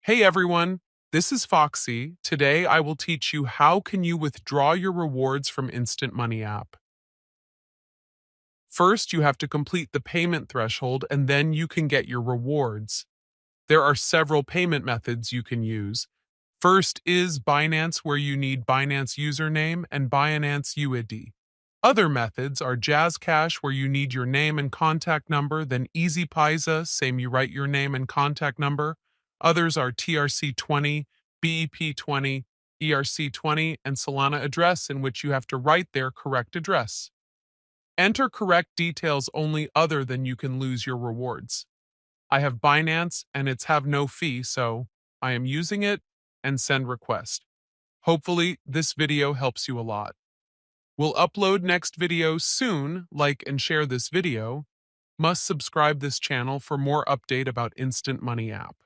Hey everyone, this is Foxy. Today I will teach you how can you withdraw your rewards from Instant Money app. First, you have to complete the payment threshold and then you can get your rewards. There are several payment methods you can use. First is Binance, where you need Binance username and Binance USDT. Other methods are Jazz Cash, where you need your name and contact number, then Easy Pisa, same you write your name and contact number. Others are TRC20, BEP20, ERC20, and Solana address, in which you have to write their correct address. Enter correct details only, other than you can lose your rewards. I have Binance and it's have no fee, so I am using it and send request. Hopefully this video helps you a lot. We'll upload next video soon. Like and share this video. Must subscribe this channel for more update about Instant Money app.